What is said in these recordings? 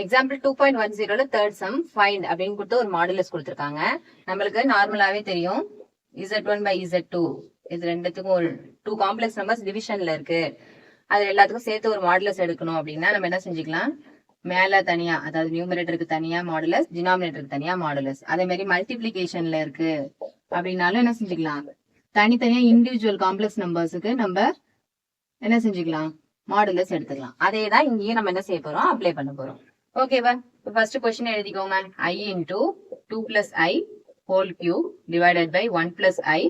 Example 2.10ல third sum find அப்படின்னு கொடுத்து ஒரு மாடுலஸ் கொடுத்துருக்காங்க. நம்மளுக்கு நார்மலாவே தெரியும் z1 by z2 இது ரெண்டுத்துக்கும் ஒரு 2 காம்ப்ளெக்ஸ் நம்பர்ஸ் டிவிஷன்ல இருக்கு. அது எல்லாத்துக்கும் சேர்த்து ஒரு மாடுலஸ் எடுக்கணும் அப்படின்னா நம்ம என்ன செஞ்சுக்கலாம், மேல தனியா அதாவது நியூமரேட்டருக்கு தனியா மாடுலஸ், டினாமினேட்டருக்கு தனியா மாடுலஸ். அதே மாதிரி மல்டிபிளிகேஷன்ல இருக்கு அப்படின்னாலும் என்ன செஞ்சுக்கலாம், தனித்தனியா இண்டிவிஜுவல் காம்ப்ளெக்ஸ் நம்பர்ஸுக்கு நம்ம என்ன செஞ்சுக்கலாம், மாடுலஸ் எடுத்துக்கலாம். அதே தான் இங்கேயும் நம்ம என்ன செய்ய போறோம், அப்ளை பண்ண போறோம். ஓகேவா? ஃபர்ஸ்ட் क्वेश्चन எழுதிக்கோங்க. I into 2 plus I whole cube divided by 1 plus I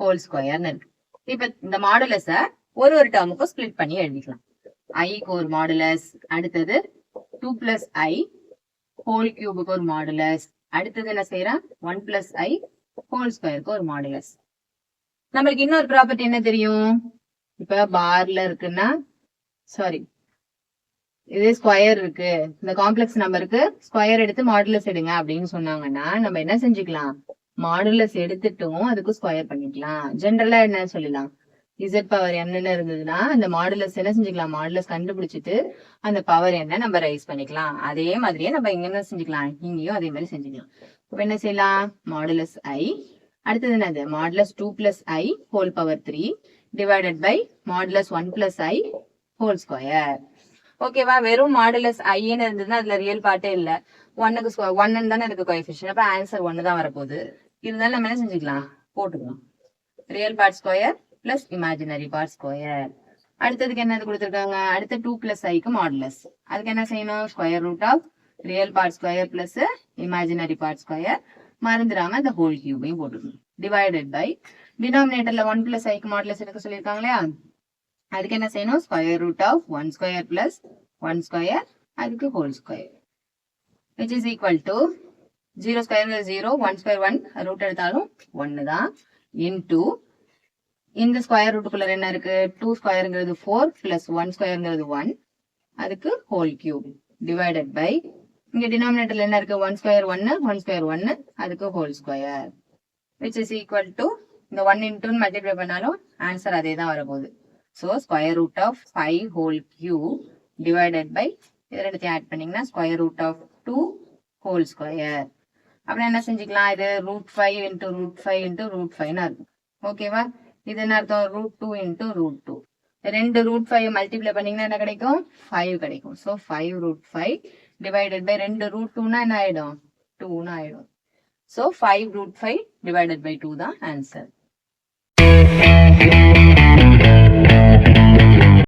whole square இருக்கு. இப்ப இந்த மாடுலஸ ஒரு டேர்முக்கும் ஸ்ப்ளிட் பண்ணி எழுதிக்கலாம். ஐக்கு ஒரு மாடுலஸ், அடுத்தது 2 plus I whole cubeக்கு ஒரு மாடுலஸ், அடுத்தது என்ன செய்யறேன் 1 plus I whole squareக்கு ஒரு மாடுலஸ். நம்மளுக்கு இன்னொரு ப்ராப்பர்ட்டி என்ன தெரியும், இப்ப பார்ல இருக்குன்னா சாரி இதே ஸ்கொயர் இருக்கு, இந்த காம்ப்ளெக்ஸ் நம்பருக்கு ஸ்கொயர் எடுத்து மாடுலஸ் எடுங்க அப்படின்னு சொன்னாங்கன்னா நம்ம என்ன செஞ்சுக்கலாம், மாடுலஸ் எடுத்துட்டும் அதுக்கு ஸ்கொயர் பண்ணிக்கலாம். ஜென்ரலா என்ன சொல்லலாம், z பவர் n இருந்ததுன்னா அந்த மாடுலஸ் என்ன செஞ்சுக்கலாம், மாடுலஸ் கண்டுபிடிச்சிட்டு அந்த பவர் என்ன நம்ம ரைஸ் பண்ணிக்கலாம். அதே மாதிரியே நம்ம இங்க என்ன செஞ்சுக்கலாம், இங்கேயும் அதே மாதிரி செஞ்சுக்கலாம். இப்ப என்ன செய்யலாம், மாடுலஸ் I, அடுத்தது என்னது modulus 2 plus I whole power 3 divided by modulus 1 plus I whole square. ஓகேவா? வெறும் மாடுலஸ் ஐன்னு இருந்ததுன்னா அதுல ரியல் பார்ட்டே இல்ல, ஒன்னுக்கு ஒன்னு தானே இருக்கு கோஎஃபிஷியன்ட், அப்ப ஆன்சர் 1 தான் வரப்போகுது. இருந்தாலும் நம்ம என்ன செஞ்சுக்கலாம், போட்டுக்கலாம் real part square plus imaginary part square. அடுத்ததுக்கு என்னது கொடுத்துருக்காங்க, அடுத்த 2 பிளஸ் ஐக்கு மாடுலஸ், அதுக்கு என்ன செய்யணும், square root of real part square plus imaginary part square, மறந்துடாம இந்த ஹோல் கியூபையும் போட்டுக்கணும். டிவைடட் பை டினாமினேட்டர்ல 1 பிளஸ் ஐக்கு மாடுலஸ் எடுக்க சொல்லியிருக்காங்க இல்லையா, அதுக்கு என்ன செய்யணும், square root of 1 square plus 1 square, அதுக்கு whole square, which is equal to 0 square 0, 1 square 1, root எடுத்தாலும் 1 தான், இன்டூ இந்த ஸ்கொயர் ரூட்டுக்குள்ள என்ன இருக்கு, 2 ஸ்கொயருங்கிறது 4 பிளஸ் 1 ஸ்கொயருங்கிறது 1, அதுக்கு ஹோல் கியூப், டிவைடட் பை இங்க டினாமினேட்டர்ல என்ன இருக்கு, 1 ஸ்கொயர் 1, 1 ஸ்கொயர் 1, அதுக்கு whole square, which is equal to இந்த 1 இன்டூ மல்டிப்ளை பண்ணாலும் ஆன்சர் அதே தான் வரப்போகுது. So square root of 5 whole cube divided by இது ரெண்டுத்தையும் ஆட் பண்ணீங்கன்னா square root of 2 whole square. அப்புறம் என்ன செஞ்சுக்கலாம், இது √5 into √5 into √5 இருக்கும். ஓகேவா? இது என்ன அர்த்தம், √2 into √2. ரெண்டு √5 மல்டிப்ளை பண்ணீங்கன்னா என்ன கிடைக்கும், 5 கிடைக்கும். So 5 √5 divided by ரெண்டு √2னா என்ன ஆயிடும், 2னு ஆயிடும். So 5 √5 divided by 2 தான் ஆன்சர்.